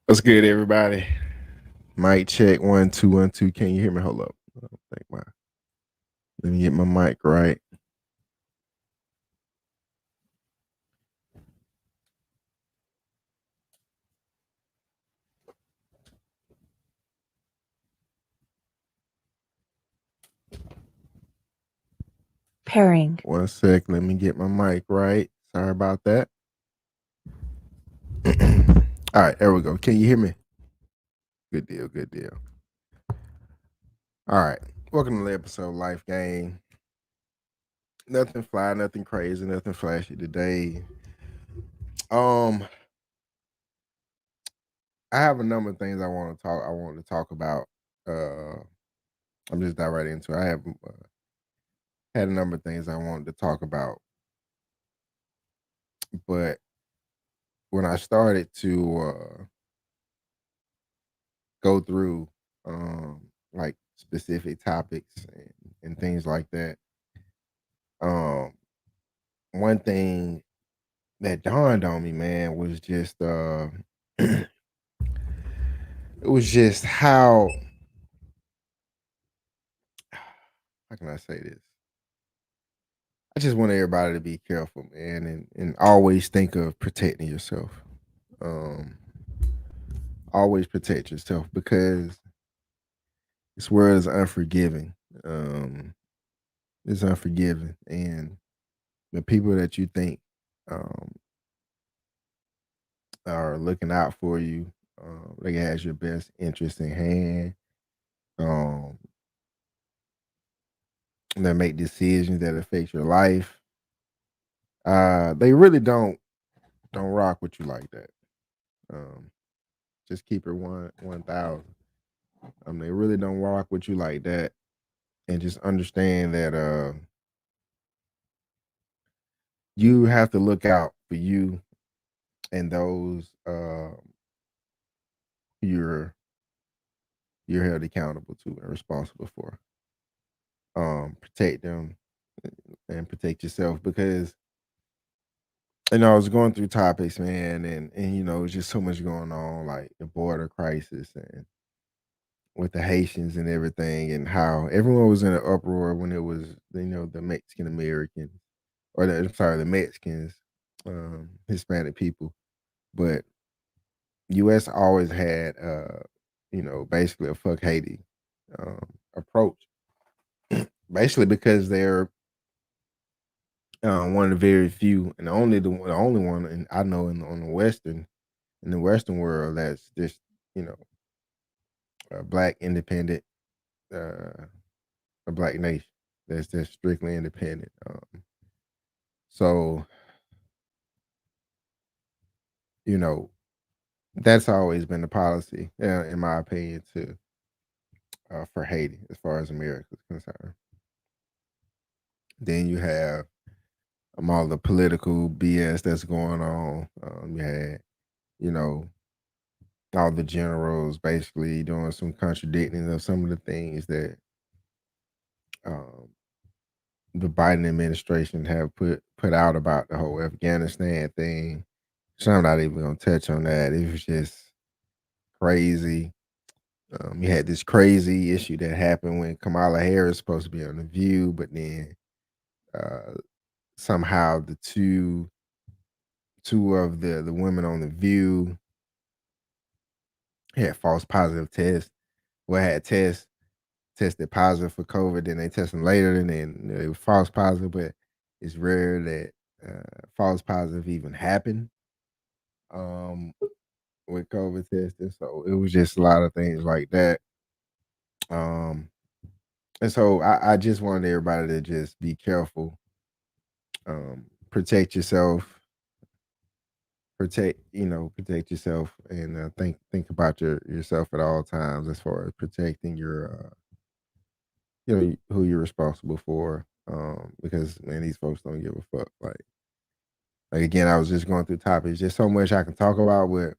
What's good, everybody? Mic check 1 2 1 2. Can you hear me? Hold up. I don't think my Let me get my mic right. Pairing. 1 sec. Let me get my mic right. Sorry about that. All right, there we go. Can you hear me? Good deal. Good deal. All right. Welcome to the episode of Life Game. Nothing fly, nothing crazy, nothing flashy today. Um, I have a number of things I want to talk about. Uh, I'm just dive right into it. I have had a number of things I wanted to talk about, but when I started to go through like specific topics and things like that, um, one thing that dawned on me, man, was just it was just how can I say this? I just want everybody to be careful, man, and always think of protecting yourself. Um, always protect yourself because this world is unforgiving. Um, it's unforgiving, and the people that you think um, are looking out for you, they has your best interest in hand. Um, that make decisions that affect your life. They really don't rock with you like that. Um, just keep it 1,000. They really don't rock with you like that, and just understand that you have to look out for you and those you're you're held accountable to and responsible for. Protect them and protect yourself because I was going through topics, man, and it's just so much going on, like the border crisis and with the Haitians and everything, and how everyone was in an uproar when it was the Mexican Americans or I'm sorry, the Mexicans, Hispanic people, but U.S. always had basically a fuck Haiti approach, basically because they're one of the very few and the only one and I know on the Western world that's just you know a black independent uh, a black nation that's just strictly independent. So you know that's always been the policy, in my opinion, to for Haiti as far as America is concerned. Then you have all the political BS that's going on. You had you know all the generals basically doing some contradicting of some of the things that um, the Biden administration have put out about the whole Afghanistan thing. So I'm not even gonna touch on that. It was just crazy. You had this crazy issue that happened when Kamala Harris supposed to be on the View, but then uh, somehow the two of the women on the View had false positive tests. Well, had tests tested positive for COVID, then they test them later, and then they were false positive. But it's rare that false positive even happen um, with COVID testing. So it was just a lot of things like that. Um, and so I just wanted everybody to just be careful, protect yourself, protect yourself, and think about yourself at all times as far as protecting your who you're responsible for. Because man, these folks don't give a fuck. Like again, I was just going through topics. Just so much I can talk about with,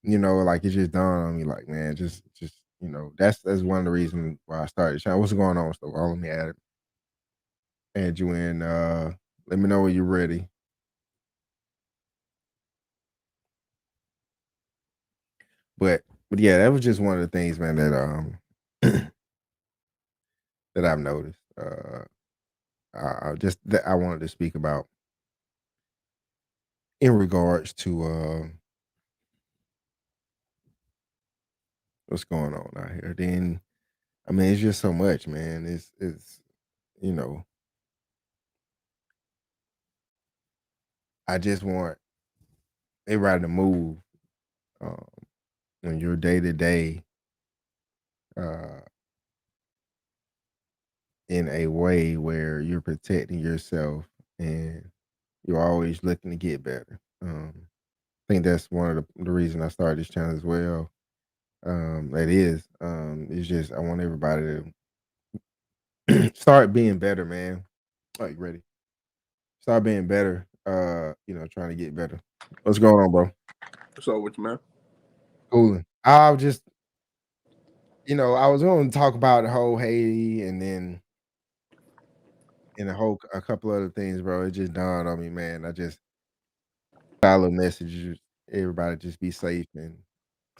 like it just dawned on me, like, man, just that's one of the reasons why I started trying. What's going on, stuff? Let me add you in. Let me know when you're ready. But yeah, that was just one of the things, man, that that I've noticed. Just that I wanted to speak about in regards to what's going on out here. Then I mean, it's just so much, man. It's you know, I just want everybody to move um, on your day to day in a way where you're protecting yourself and you're always looking to get better. I think that's one of the reason I started this channel as well. That is, it's just I want everybody to start being better, man. Oh, you ready? Start being better. Trying to get better. What's going on, bro? What's up with you, man? Cooling. I'll just, I was going to talk about the whole Haiti and then a couple other things, bro. It just dawned on me, man. I just got a little message. Everybody just be safe and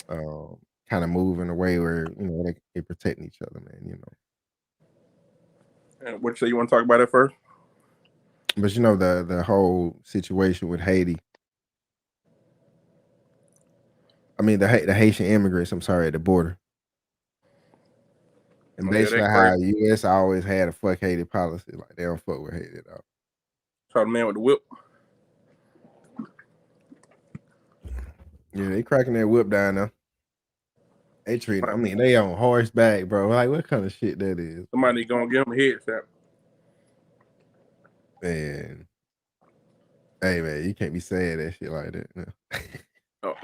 kind of move in a way where they protecting each other, man. And what you say you want to talk about it first? But the whole situation with Haiti. I mean the Haitian immigrants. I'm sorry, at the border. And basically how U.S. always had a fuck Haiti policy. Like they don't fuck with Haiti at all. Saw the man with the whip. Yeah, they cracking that whip down there. They treat. I mean, they on horseback, bro. Like what kind of shit that is? Somebody gonna give him a headshot. Man, hey man, you can't be saying that shit like that. No. Oh,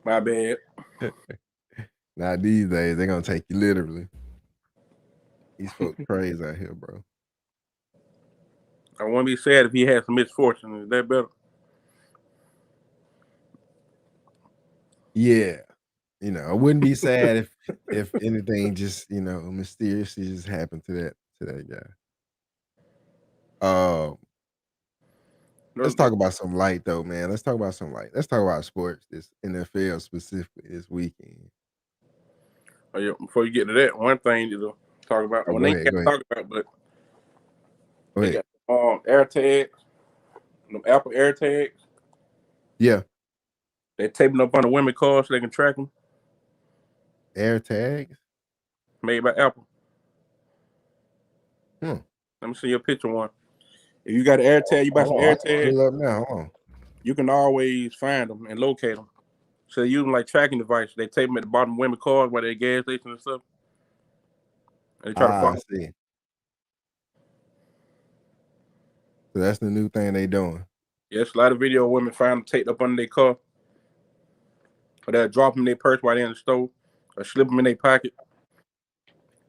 my bad. Not these days. They're gonna take you literally. These folks crazy out here, bro. I wouldn't be sad if he had some misfortune. Is that better? Yeah. I wouldn't be sad if anything just, mysteriously just happened to that guy. Let's talk about some light though, man. Let's talk about some light. Let's talk about sports, this NFL specifically this weekend. Oh, yeah, before you get to that, one thing to talk about. Oh, well, they can't talk about, but they got air tags, them Apple air tags. Yeah. They're taping up on the women's cars so they can track them. Air tags? Made by Apple. Let me see your picture one. If you got an air tag, you buy some air tags. Up now. You can always find them and locate them. So they use them like tracking devices. They tape them at the bottom of women's cars while they're at gas stations and stuff. And they try to follow. See. So that's the new thing they doing. Yes, a lot of video of women find them taped up under their car. Or they'll drop them in their purse while they're in the store. Or slip them in their pocket.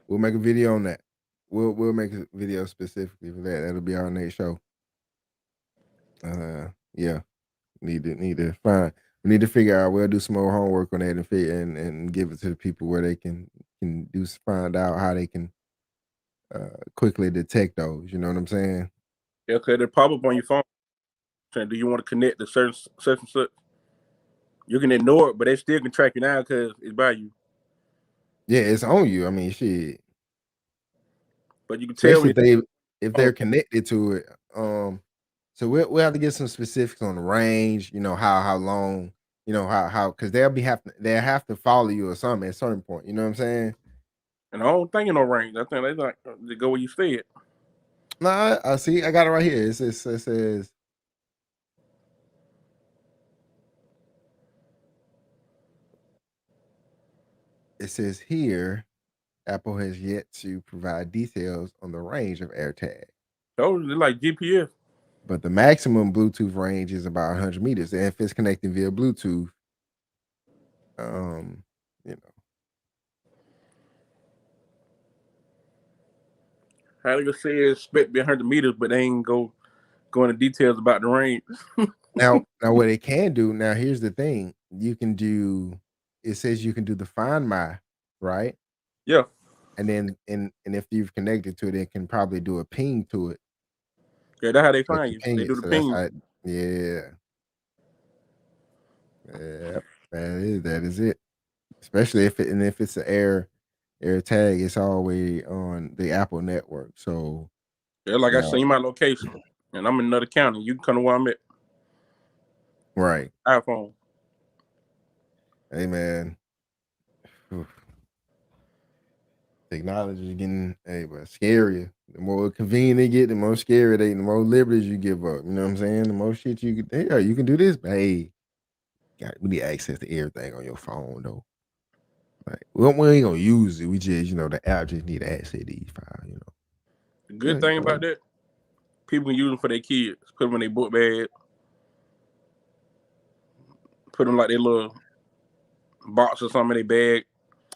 We'll make a video on that. We'll make a video specifically for that. That'll be our next show. Yeah. Need to find. We need to figure out. We'll do some more homework on that and give it to the people where they can find out how they can quickly detect those. You know what I'm saying? Yeah, because they pop up on your phone saying, "Do you want to connect to certain such and such?" You can ignore it, but they still can track you now because it's by you. Yeah, it's on you. I mean, shit. But you can tell if they're connected to it. So we'll have to get some specifics on the range. How long. How because they'll have to follow you or something at a certain point. You know what I'm saying? And I don't think in no range. I think they like to go where you stay at. Nah, I see. I got it right here. It says. It says here, Apple has yet to provide details on the range of AirTag. Oh, they're like GPS. But the maximum Bluetooth range is about 100 meters. And if it's connected via Bluetooth, How they gonna say it's expect to be 100 meters, but they ain't go into details about the range. Now what it can do, now here's the thing. It says you can do the Find My, right? Yeah. And then and if you've connected to it, it can probably do a ping to it. Yeah, that's how they find you. They do the ping. Yeah. Yeah, that is it. Especially if it's an air tag, it's always on the Apple network. So Yeah, like I yeah, seen my location, and I'm in another county. You can come to where I'm at. right. iPhone. Hey man, Oof. Technology is getting but scarier. The more convenient they get, the more scary they, the more liberties you give up. You know what I'm saying? The more shit you can, yeah, you can do this, but hey, we need access to everything on your phone though. Like we ain't gonna use it. We just, the app just need access to these files. The good thing about that, people can use them for their kids. Put them in their book bag. Put them like their little box or something in their bag.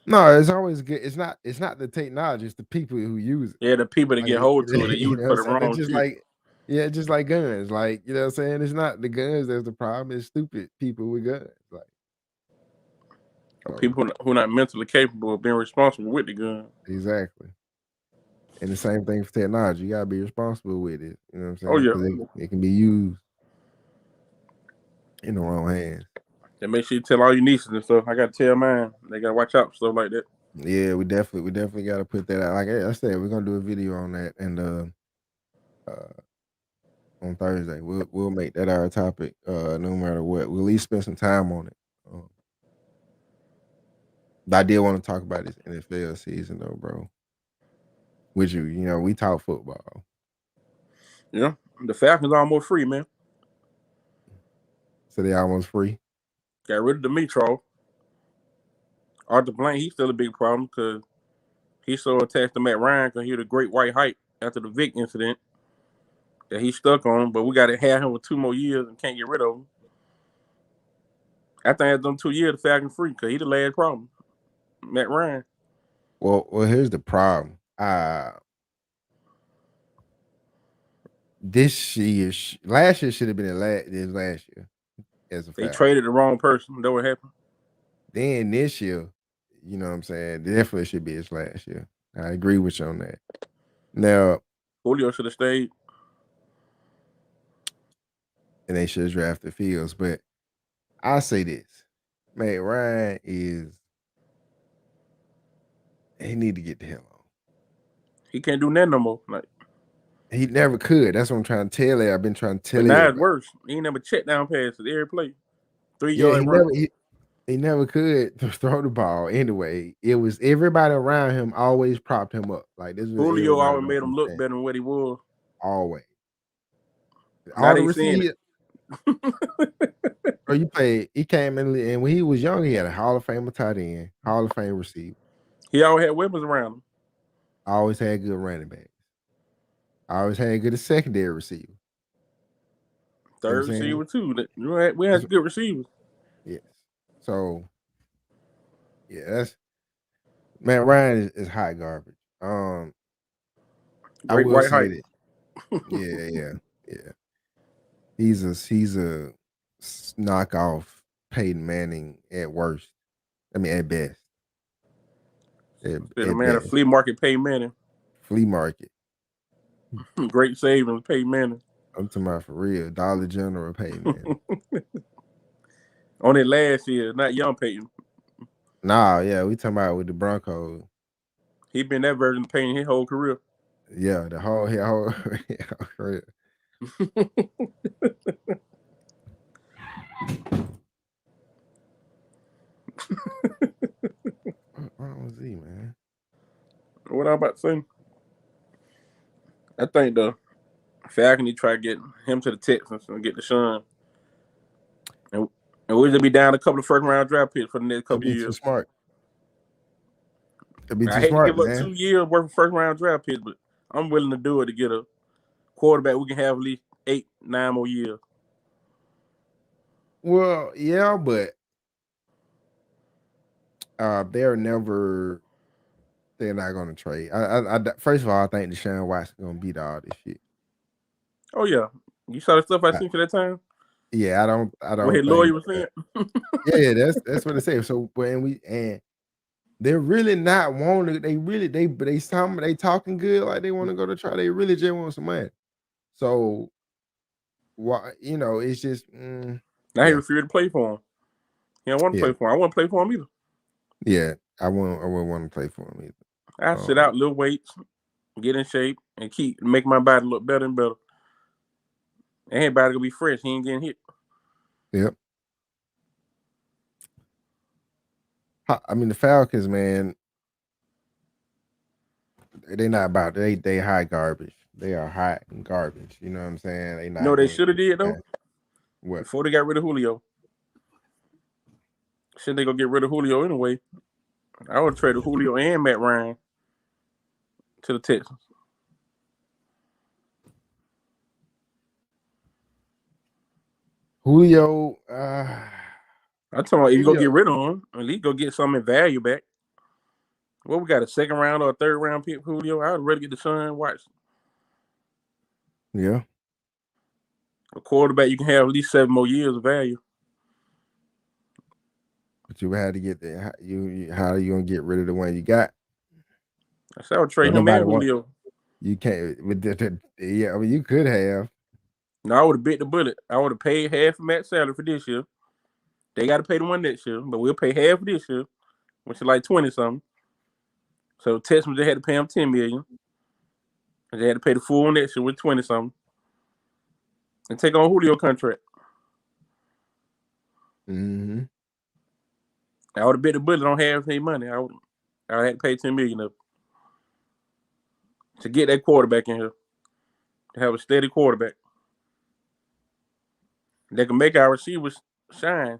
No, it's always good. It's not the technology, it's the people who use it. Yeah, the people that Like, get hold to it, they you use know it for what the I'm saying? wrong shit. Just like guns. Like, you know what I'm saying? It's not the guns that's the problem, it's stupid people with guns. Like People who are not mentally capable of being responsible with the gun. Exactly. And the same thing for technology. You gotta be responsible with it. You know what I'm saying? Oh yeah. Because it can be used in the wrong hands. And make sure you tell all your nieces and stuff. I gotta tell mine. They gotta watch out for stuff like that. Yeah, we definitely gotta put that out. Like I said, we're gonna do a video on that, and on Thursday we'll make that our topic. No matter what, we'll at least spend some time on it. But I did want to talk about this NFL season though, bro. With you, we talk football. Yeah, the Falcons almost free, man. So they almost free. Got rid of Dimitro. Arthur Blank, he's still a big problem because he's so attached to Matt Ryan because he had a great white hype after the Vic incident that he's stuck on. But we got to have him with 2 more years and can't get rid of him. After I had them 2 years, the Falcons free because he the last problem. Matt Ryan. Well, here's the problem. Last year should have been this last year. They traded the wrong person. That what happened. Then this year, you know what I'm saying, definitely should be his last year. I agree with you on that. Now, Julio should have stayed. And they should have drafted Fields. But I say this. Matt Ryan he need to get the hell on. He can't do that no more. Like he never could. That's what I'm trying to tell you. I've been trying to tell you. Now it's worse. He ain't never check down passes every play. 3 yard run. He never could throw the ball anyway. It was everybody around him always propped him up. Like this was Julio always made him look better than what he was. Always. All the receivers. Or he came in, and when he was young, he had a Hall of Fame tight end, Hall of Fame receiver. He always had weapons around him. Always had good running backs. Always had good secondary receiver. Third receiver too. We had good receivers. Yes. So yeah, that's Matt Ryan is hot garbage. I will say that. Yeah. He's a knockoff Peyton Manning at worst. I mean at best. A flea market Peyton Manning. Flea market. Great savings Peyton Manning. I'm talking about for real. Dollar General Peyton Manning. On it last year, not young Peyton. Nah, yeah, we talking about with the Broncos. He been that version of Peyton his whole career. Yeah, the whole career. What's wrong with Z, man? What I'm about to say? I think the Falcons need to try to get him to the Texans and get Deshaun. And we'll just be down a couple of first round draft picks for the next couple of years. Too smart. I hate to give up 2 years worth of first round draft picks, but I'm willing to do it to get a quarterback we can have at least 8-9 more years. Well, yeah, but they're not going to trade. I first of all, I think Deshaun Watson going to beat all this shit. Oh yeah, you saw the stuff I seen for that time. Yeah, I don't. What his lawyer was saying. Yeah, that's what they say. So and they're really not wanting. They talking good like they want to go to try. They really just want some money. So, why it's just now he refused to play for him. He don't want to Yeah. play for him. I wouldn't play for him either. Yeah, I wouldn't want to play for him either. I sit out, little weights, get in shape, and make my body look better and better. Everybody gonna be fresh. He ain't getting hit. Yep. I mean, the Falcons, man, they not about they high garbage. They are hot and garbage. You know what I'm saying? They not. You know what they should have did though? What? Before they got rid of Julio. Should they go get rid of Julio anyway? I would trade Julio and Matt Ryan to the Texans. Julio, I told him if you go get rid of him, at least go get some in value back. Well, we got a second round or a third round pick, Julio. I would rather get Deshaun Watson. Yeah. A quarterback, you can have at least 7 more years of value. But you had to get there. How are you gonna get rid of the one you got? I said I would trade him and Julio. You can't. Yeah, I mean, you could have. No, I would have bit the bullet. I would have paid half of Matt's salary for this year. They got to pay the one next year, but we'll pay half of this year, which is like 20 something. So Texans, they had to pay him $10 million, and they had to pay the full next year with 20 something, and take on Julio contract. Mm-hmm. I would have bit the bullet on half their money. I had to pay $10 million to get that quarterback in here, to have a steady quarterback. They can make our receivers shine.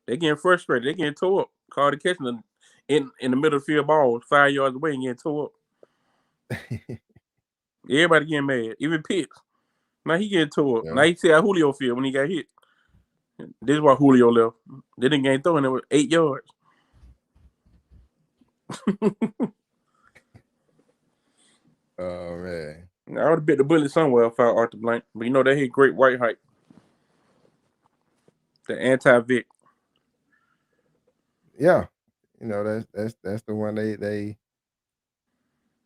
They getting frustrated. They getting tore up. Carter catching them in the middle of the field ball 5 yards away and getting tore up. Everybody getting mad. Even Pitts. Now he getting tore up. Yeah. Now he see how Julio feel when he got hit. This is why Julio left. They didn't get throwing it with 8 yards. Oh man. I would have bit the bullet somewhere if I Arthur Blank. But you know they hit great white hype. The anti-Vic. Yeah. You know, that's the one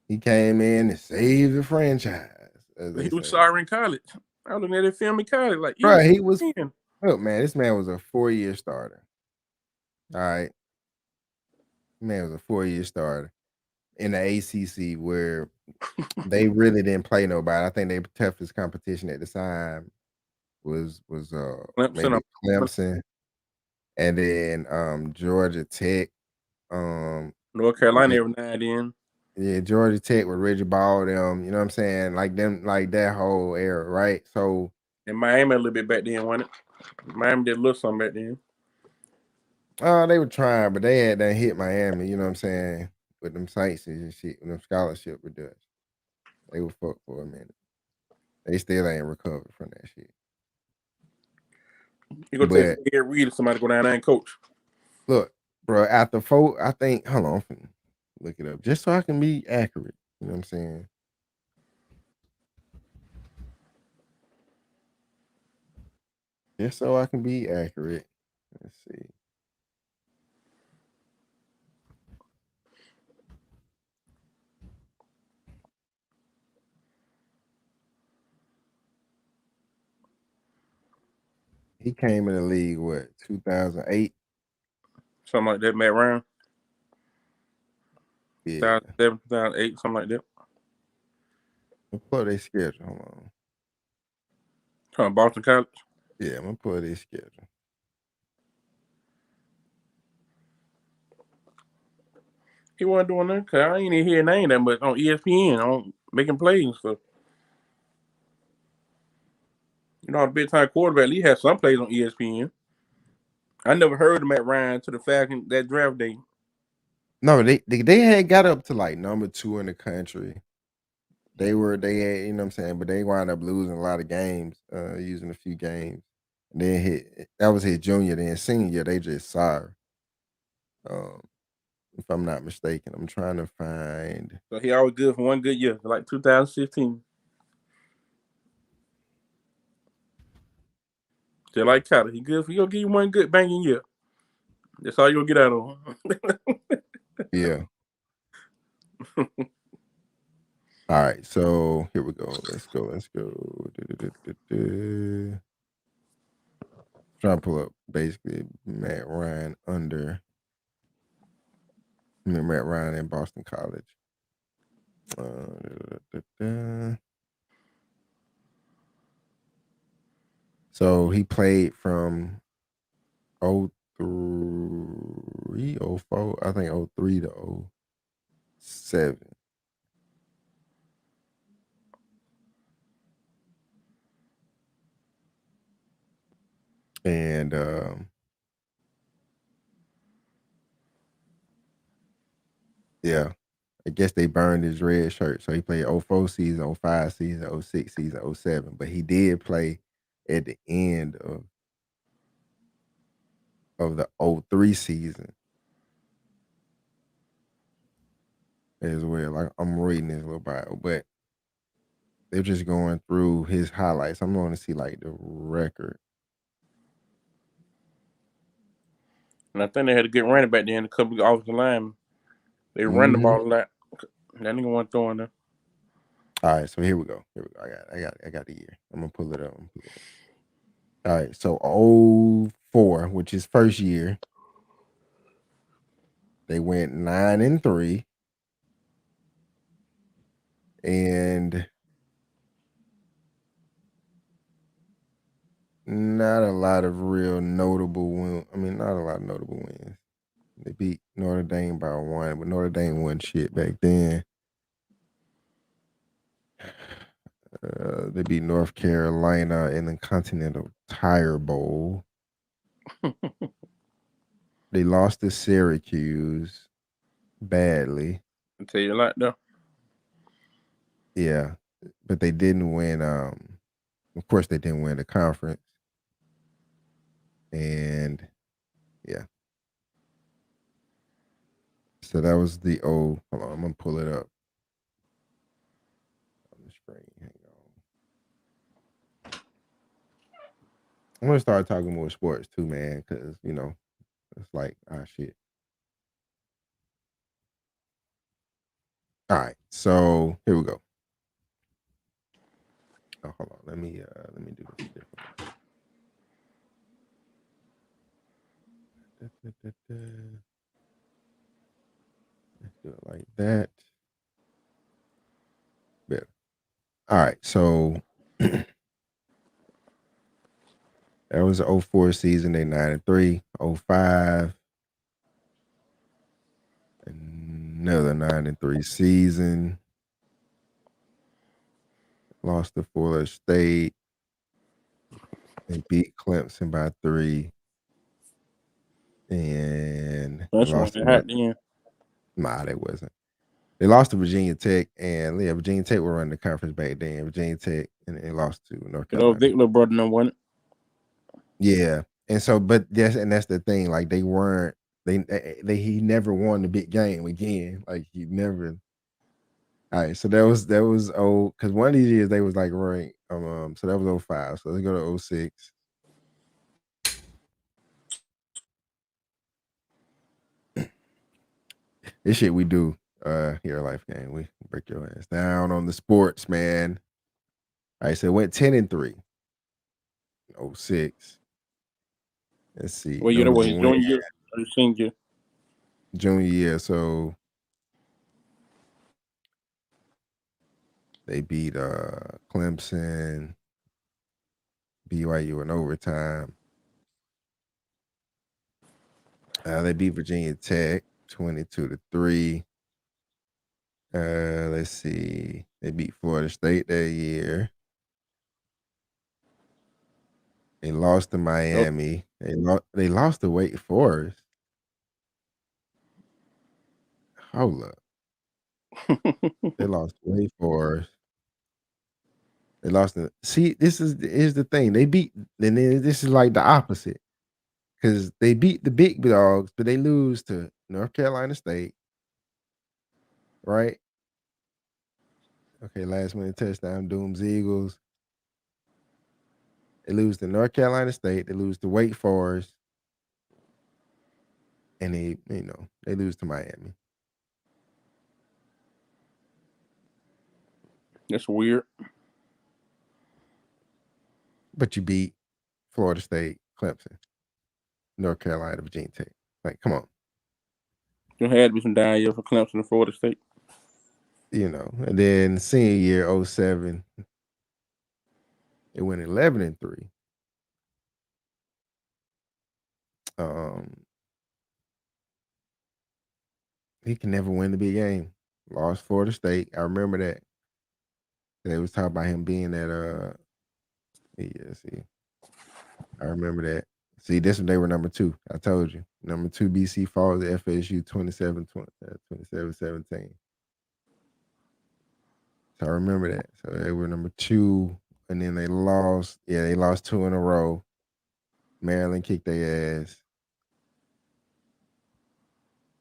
he came in and saved the franchise. He was sorry in college. I was looking at that film in college. Like, right, he was. Look, man, this man was a 4-year starter. All right. Man was a 4-year starter in the ACC where they really didn't play nobody. I think their toughest competition at the time was Clemson, and then Georgia Tech, North Carolina every now and then. Yeah, Georgia Tech with Reggie Ball, them, you know what I'm saying? Like them, like that whole era, right? So and Miami a little bit back then, wasn't it? Miami did a little something back then. They were trying, but they had that hit Miami, you know what I'm saying, with them sites and shit, with them scholarship reductions. They were fucked for a minute. They still ain't recovered from that shit. You gonna take Ed Reed if somebody go down there and coach? Look, bro, after 4, I think, hold on, look it up just so I can be accurate. You know what I'm saying? Just so I can be accurate. Let's see. He came in the league, what, 2008? Something like that, Matt Ryan. Yeah. 2007, 2008, something like that. Let's pull their schedule. Hold on. From Boston College? Yeah, I'm going to pull their schedule. He wasn't doing that because I ain't even hear name that much on ESPN, on making plays and stuff. You know, the big time quarterback, he had some plays on ESPN. I never heard of Matt Ryan to the Falcons that draft day. No, they had got up to like number 2 in the country. They had, you know what I'm saying, but they wound up losing a lot of games, using a few games. And then that was his junior, then senior year, they just saw if I'm not mistaken. I'm trying to find. So he always good for one good year, like 2016. Just like Tyler, he good for, he'll give you one good banging year. That's all you'll get out of him. Yeah. All right, so here we go. Let's go. trying to pull up basically Matt Ryan Matt Ryan in Boston College. So he played from 03, 04, I think 03 to 07. And yeah, I guess they burned his red shirt. So he played 04 season, 05 season, 06 season, 07. But he did play at the end of the 03 season as well. Like I'm reading his little bio, but they're just going through his highlights. I'm going to see like the record. And I think they had a good running back then, a couple of offensive linemen. They run the ball a lot. That nigga wasn't throwing them. All right, so here we go. I got the year. I'm gonna pull it up. All right, so 04, which is first year, they went 9-3, and not a lot of real notable wins. I mean, not a lot of notable wins. They beat Notre Dame by 1, but Notre Dame wasn't shit back then. They beat North Carolina in the Continental Tire Bowl. They lost to Syracuse badly. I tell you like that. Yeah, but they didn't win. Of course, they didn't win the conference. And yeah. So that was the hold on, I'm gonna pull it up on the screen. Hang on. I'm gonna start talking more sports too, man, because it's like shit. All right, so here we go. Oh, hold on. Let me do this different. Let's do it like that. Better. All right, so that was the 04 season. They 9-3. 05. Another 9-3 season. Lost to Florida State. They beat Clemson by 3. And That's lost when to they had then. Nah, they wasn't. They lost to Virginia Tech, and yeah, Virginia Tech were running the conference back then. Virginia Tech, and they lost to North Carolina. Vic little brother no one. Yeah, and so, but that's the thing. Like they weren't. He never won the big game again. Like he never. All right, so that was because one of these years they was like ranked. So that was 05. So let's go to 06. This shit we do here at Life Game. We break your ass down on the sports, man. All right, so it went 10-3. 06. Let's see. Well, you know what? His junior year or his senior. Junior year, so they beat Clemson, BYU in overtime. They beat Virginia Tech 22-3. Let's see. They beat Florida State that year. They lost to Miami. They lost to Wake Forest. Hold up. They lost to Wake Forest. They lost to here's the thing. They beat, and then this is like the opposite. Because they beat the big dogs, but they lose to North Carolina State. Right? Okay, last minute touchdown, Dooms Eagles. They lose to North Carolina State. They lose to Wake Forest. And they lose to Miami. That's weird. But you beat Florida State, Clemson, North Carolina, Virginia Tech. Like, come on. There had to be some down year for Clemson and Florida State. And then senior year 07, it went 11-3. He can never win the big game. Lost Florida State. I remember that. They was talking about him being at see. I remember that. See, this one they were number 2. I told you. Number 2 BC Falls at FSU 27-17. So I remember that. So they were number 2, and then they lost. Yeah, they lost 2 in a row. Maryland kicked their ass.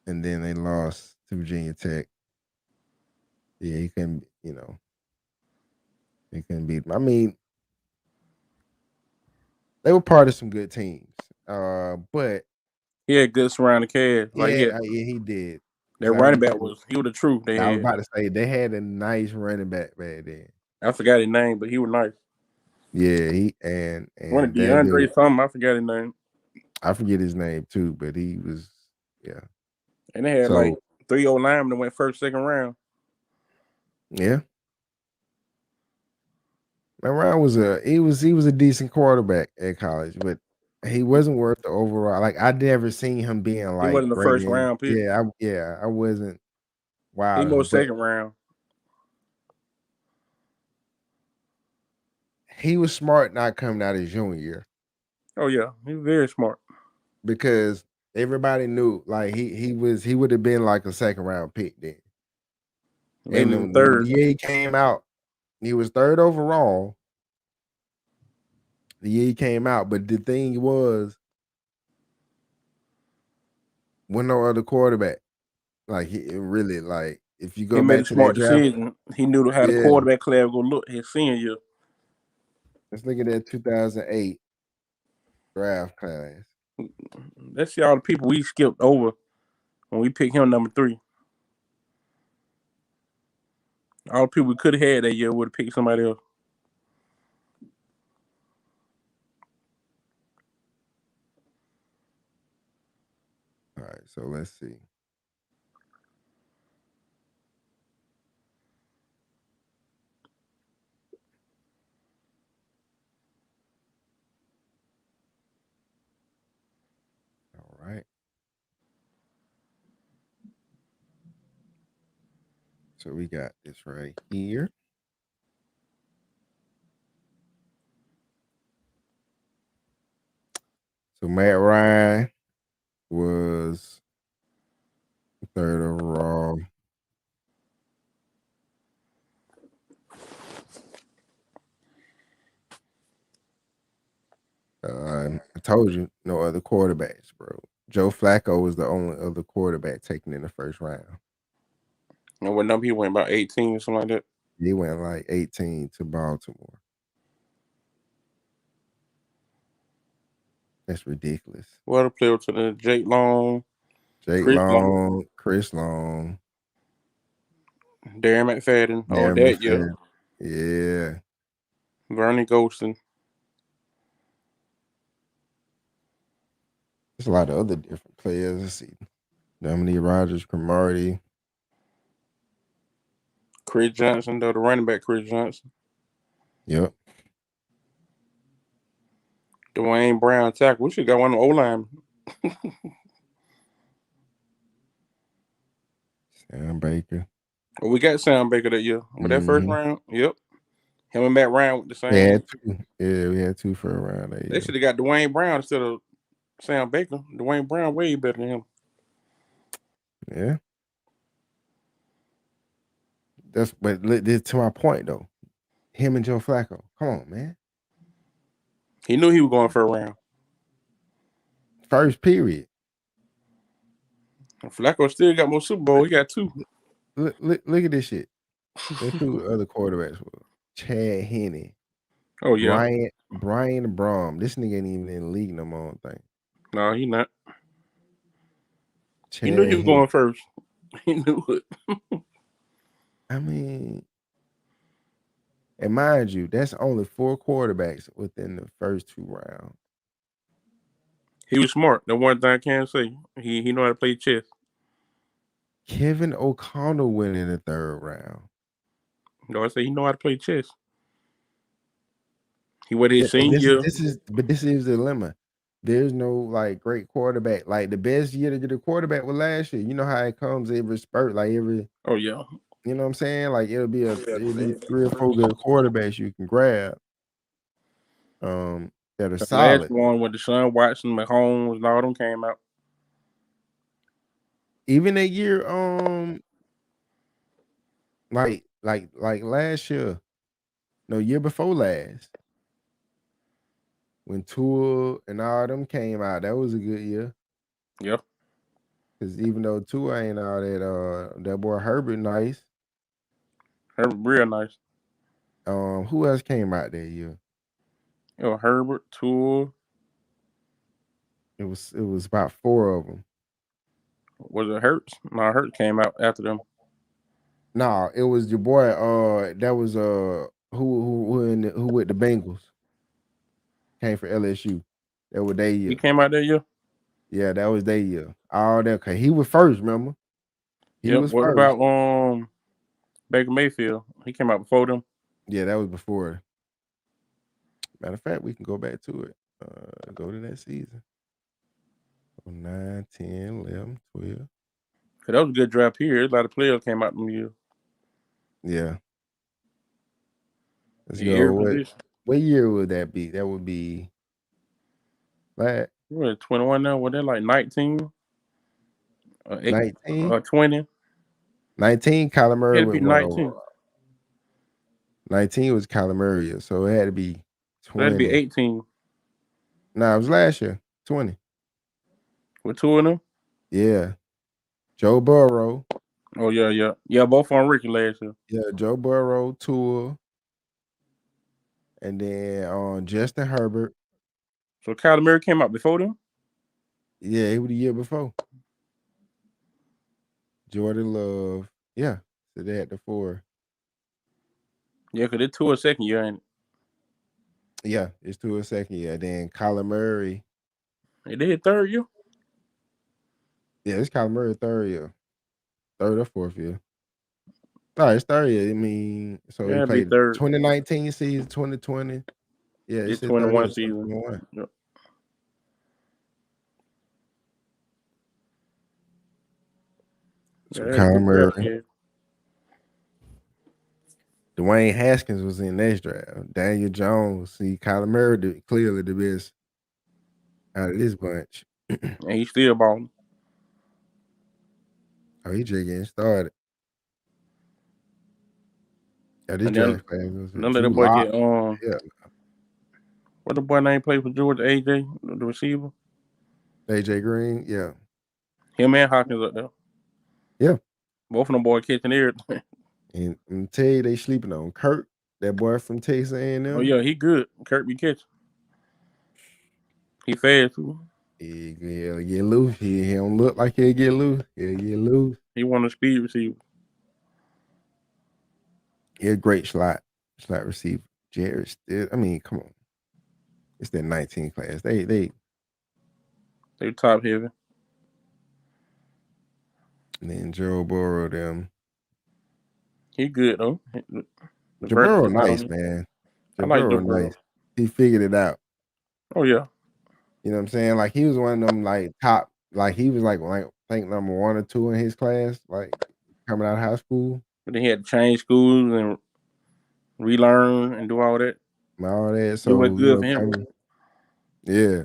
And then they lost to Virginia Tech. Yeah, he couldn't, they couldn't beat them. I mean, they were part of some good teams. But he had good surrounding cast. Like yeah, he did. That running back was the truth. I was about to say they had a nice running back back then. I forgot his name, but he was nice. Yeah, he and one of DeAndre something. I forgot his name. I forget his name too, but he was And they had like 3 old linemen that went first, second round. Yeah. Ryan was he was a decent quarterback at college, but he wasn't worth the overall. Like I never seen him being like he wasn't the first round pick. I wasn't. Wow, he was second round. He was smart not coming out his junior year. Oh yeah, he was very smart because everybody knew like he would have been like a second round pick then. Maybe and third. The year he came out, he was 3rd overall. The year he came out, but the thing was, when no other quarterback, like he really like if you go he back made a to smart that draft, decision. He knew how the quarterback class was gonna look his senior year. Let's look at that 2008 draft class. Let's see all the people we skipped over when we picked him number 3. All the people we could have had that year would have picked somebody else. All right, so let's see. All right. So we got this right here. So Matt Ryan was 3rd overall. I told you, no other quarterbacks, bro. Joe Flacco was the only other quarterback taken in the first round. And what number he went, about 18 or something like that? He went like 18 to Baltimore. That's ridiculous. What a player to the Jake Long, Chris Long, Darren McFadden, yeah, Vernon Golston. There's a lot of other different players. Let's see, Dominique Rogers, Cromartie, Chris Johnson, the running back, Chris Johnson. Yep. Dwayne Brown tackle. We should got one of the O-line. Sam Baker. Well, we got Sam Baker that year. With that first round, yep. Him and Matt Ryan with the same. We had 2. Yeah, we had 2 for a round that year. They should have got Dwayne Brown instead of Sam Baker. Dwayne Brown way better than him. Yeah. But to my point though. Him and Joe Flacco. Come on, man. He knew he was going for a round. First period. Flacco still got more Super Bowl. He got 2. Look at this shit. That's who other quarterbacks were. Chad Henne. Oh yeah. Brian Brom. This nigga ain't even in the league no more, I think. No, he not. He knew he was going first. He knew it. I mean, and mind you, that's only 4 quarterbacks within the first 2 rounds. He was smart. The one thing I can say, he know how to play chess. Kevin O'Connell went in the 3rd round. I say he know how to play chess. He went his And senior year. this is the dilemma. There's no like great quarterback. Like the best year to get a quarterback was last year. You know how it comes every spurt, like every. Oh yeah. You know what I'm saying? Like it'll be 3 or 4 good quarterbacks you can grab. That are The solid. last one with Deshaun Watson, Mahomes, and all them came out. Even that year, like last year, no, year before last, when Tua and all them came out, that was a good year. Yeah. Because even though Tua ain't all that boy Herbert nice. Herbert real nice. Who else came out that year? Herbert, Tua. It was about 4 of them. Was it Hurts? No, Hurts came out after them. No, it was your boy. That was who with the Bengals came for LSU. That was their year. He came out that year. Yeah, that was their year. All that. Cause he was first. Remember? He was What first. about Baker Mayfield? He came out before them. Yeah, that was before. Matter of fact, we can go back to it. Go to that season. 9, 10, 11, 12. Cause that was a good draft period. A lot of players came out them years. Yeah. Let's Yeah, go. What year would that be? That would be like what, 21 now? What, that like 19? 19? 20? 19, Kyler Murray It'd be went 19. 19 was Kyler Murray, so it had to be 20. That'd be 18. Nah, it was last year, 20. With 2 of them? Yeah. Joe Burrow. Oh, yeah. Yeah, both on Ricky last year. Yeah, Joe Burrow, Tua. And then Justin Herbert. So Kyler Murray came out before them? Yeah, it was the year before. Jordan Love. Yeah. So they had the 4. Yeah, because it's Tua second year, ain't it? Yeah, it's Tua second year. Then Kyler Murray. They did 3rd year? Yeah, it's Kyler Murray 3rd year. 3rd or 4th year. No, it's 3rd year. I mean, so he played 2019 season, 2020. Yeah, it's 21 season. 21. Yep. So Kyler Murray. Dwayne Haskins was in that draft. Daniel Jones. See, Kyler Murray clearly the best out of this bunch. And he's still balling. Oh, he just getting started. Yeah, this draft class was none of the boy get yeah. What the boy name played for Georgia? AJ, the receiver. AJ Green, yeah. Him and Hawkins up there. Yeah. Both of them boys catching everything. And I'm tell you, they sleeping on Kurt, that boy from Texas A&M. Oh yeah, he good. Kurt be catching. He fast too. He'll get loose. He don't look like he'll get loose. He'll get loose. He one of the speed receivers. He's a great slot receiver. Jared still. I mean, come on. It's that 19 class. They top heavy. And then Joe Burrow them. He good though. Joe Burrow nice, man. I like Joe Burrow. Nice. He figured it out. Oh yeah. You know what I'm saying? Like he was one of them like top, like he was like I think number 1 or 2 in his class, like coming out of high school. But then he had to change schools and relearn and do all that. All that. So it was good for him. Yeah.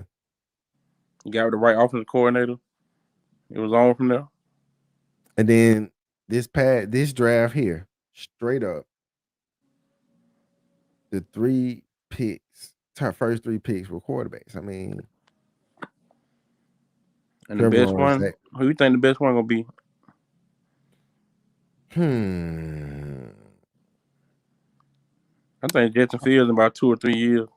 He got with the right offensive coordinator. It was on from there. And then this draft here, straight up, the 3 picks, first 3 picks were quarterbacks. I mean, and the best one, who you think the best one gonna be? I think Justin Fields in about 2 or 3 years.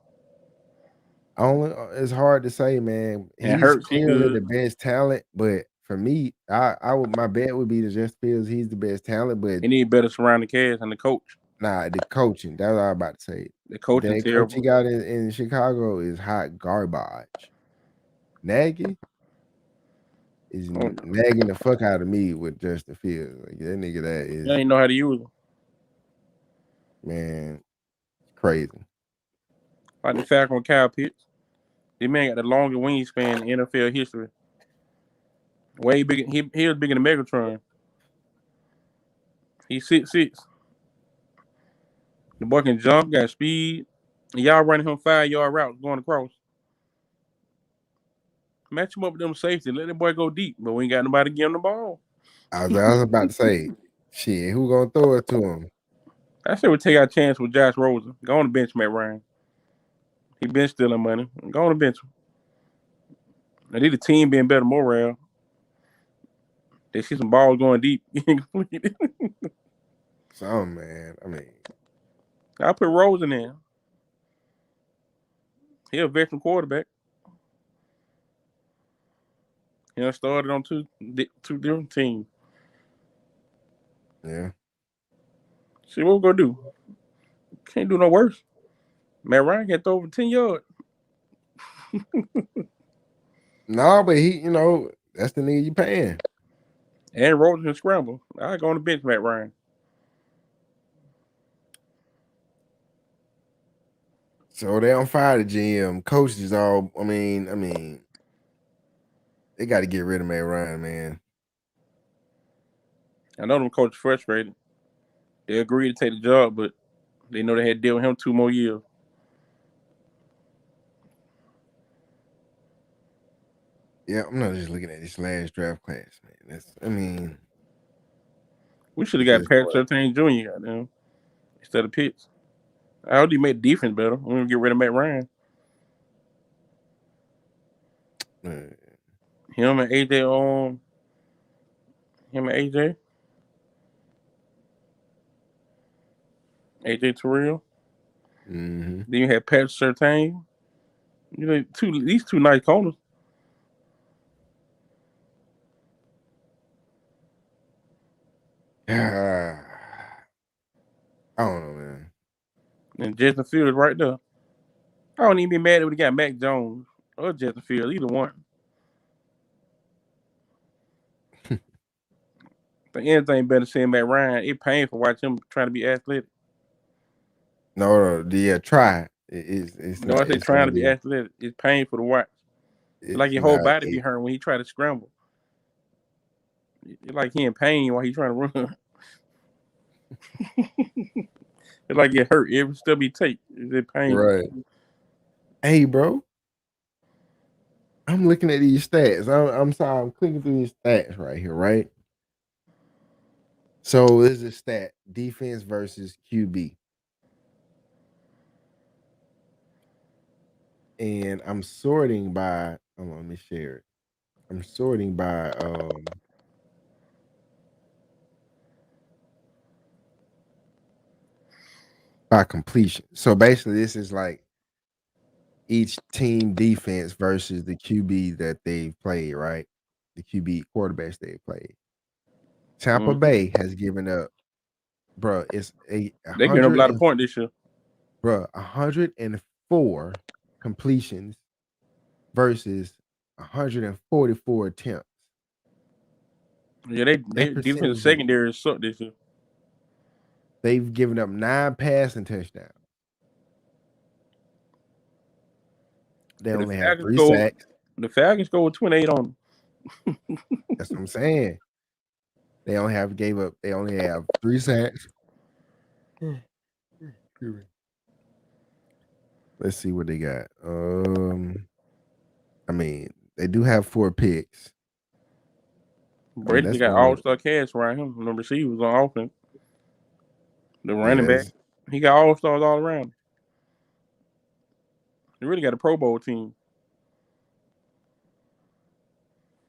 It's hard to say, man. He's clearly the best talent, but for me, my bet would be that Justin Fields. He's the best talent, but he need better surrounding cast and the coach. Nah, the coaching. That's what I was about to say. The coaching terrible. Coach he got in Chicago is hot garbage. Nagy is nagging the fuck out of me with Justin Fields. Like that nigga, that is, You ain't know how to use them. man, crazy. Like the Falcon with Kyle Pitts. This man got the longest wingspan in NFL history. Way bigger. He was bigger than Megatron. He's 6'6". The boy can jump, got speed. And y'all running him 5-yard routes going across. Match him up with them safety. Let that boy go deep. But we ain't got nobody to give him the ball. I was about to say, shit, who gonna throw it to him? I say we take our chance with Josh Rosen. Go on the bench, Matt Ryan. He been stealing money. Go on the bench. I need the team being better morale. They see some balls going deep. So, man, I mean, I put Rosen in. He a veteran quarterback. He done started on two different teams. yeah. See what we're gonna do. Can't do no worse. Matt Ryan can throw over 10 yards. No, but he, that's the nigga you paying. And Rosen can scramble. I go on the bench, Matt Ryan. So they don't fire the GM. Coaches all, I mean, they got to get rid of Matt Ryan, man. I know them coaches frustrated. They agreed to take the job, but they know they had to deal with him 2 more years. Yeah, I'm not just looking at this last draft class, man. We should have got Patrick Surtain Jr. Goddamn, instead of Pitts. I already made the defense better. We're gonna get rid of Matt Ryan. Him and AJ AJ Terrell. Mm-hmm. Then you had Patrick Surtain. These two nice corners. I don't know, man. And Justin Fields right there. I don't even be mad if we got Mac Jones or Justin Fields, either one. But anything better than Matt Ryan. It's painful watching him trying to be athletic. No, yeah, try. It's No, I say trying to be athletic. It's painful to watch. It's like your whole body be hurt when he try to scramble. It's like he in pain while he trying to run. It's like it hurt every step he take. It's pain. Right. Hey, bro. I'm looking at these stats. I'm sorry. I'm clicking through these stats right here, right? So this is a stat: defense versus QB. And I'm sorting by. Hold on, let me share it. I'm sorting by completion. So basically, this is like each team defense versus the QB that they've played, right? The QB quarterbacks they've played. Tampa Bay has given up, bro. It's they giving up a lot of points this year, bro. 104 completions versus 144 attempts. Yeah, they defense secondary sucked this year. They've given up 9 passing touchdowns. They only have 3 sacks. The Falcons scored 28 on them. That's what I'm saying. They only have 3 sacks. Let's see what they got. I mean, they do have 4 picks. Brady got all-star cast around him. The receivers on offense. The running back. He got all-stars all around. He really got a Pro Bowl team.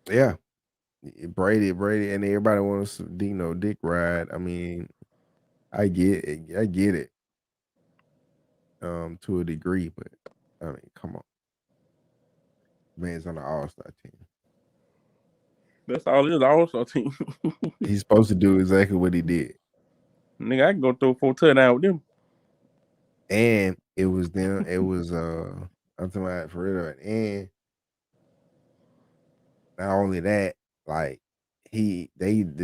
Yeah. Brady, and everybody wants dick ride. I mean, I get it. To a degree, but I mean, come on. Man's on the all-star team. That's all it is, the all-star team. He's supposed to do exactly what he did. Nigga, I can go throw 4 touchdowns with them. And it was them, I'm talking about for real, and not only that, like the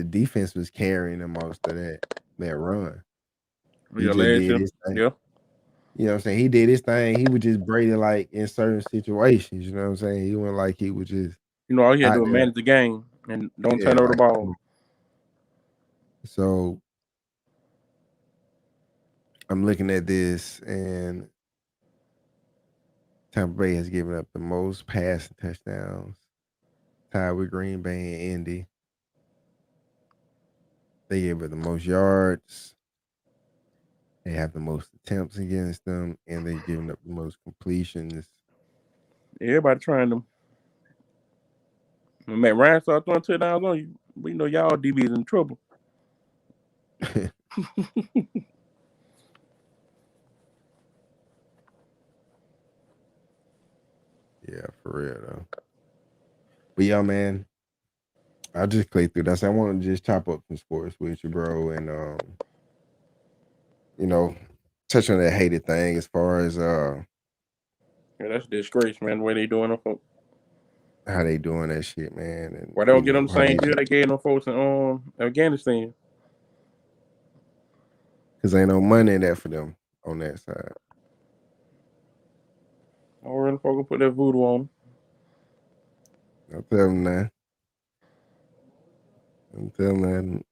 defense was carrying the most of that run. He Yeah, just last did year. his thing. Yeah. You know what I'm saying? He did his thing. He would just braid it like in certain situations. You know what I'm saying? He wasn't like he would just. You know, all he had to out do was there. manage the game and don't Yeah, turn over the like, ball. So I'm looking at this, and Tampa Bay has given up the most passing touchdowns, tied with Green Bay and Indy. They gave up the most yards. They have the most attempts against them, and they've given up the most completions. Everybody trying them. When Matt Ryan started throwing touchdowns on you, we know y'all DBs in trouble. Yeah, for real though. But yeah, man, I just clicked through. That's I want to just chop up some sports with you, bro, and you know, touch on that hated thing as far as Yeah, that's a disgrace, man. The way they doing them folks. how they doing that shit, man. And Why they don't get them know, the how same deal they gave them folks in Afghanistan? Because ain't no money in that for them on that side. I really fucking put that voodoo on them. I'll tell them that. I'm telling them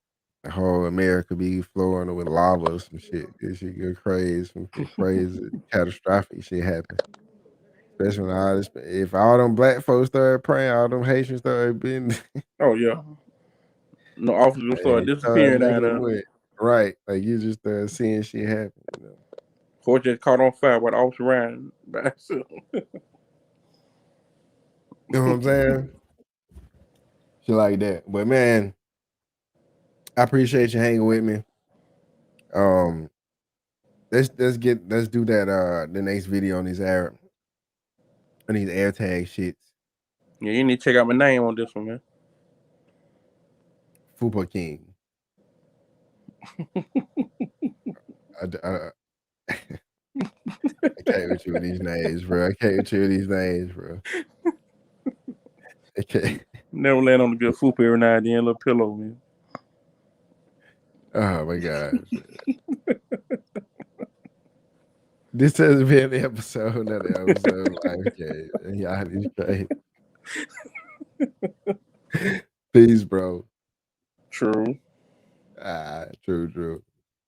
the whole America be flowing with lava or some shit. This shit go crazy. Some crazy catastrophic shit happen. Especially when all this, if all them black folks start praying, all them Haitians start being. Oh yeah. No officers gonna start disappearing out there. Right. Like you just seeing shit happen, you know. Court just caught on fire with the officer riding by himself. You know what I'm saying? Shit like that. But man, I appreciate you hanging with me. Let's do that the next video on these air tag shits. Yeah, you need to check out my name on this one, man. Fupa King. I can't with you with these names, bro. Okay. Never land on a good Fupa every now and then, a little pillow, man. Oh my gosh. This has been another episode of Life Cave. Y'all is crazy. Peace, bro. True. True.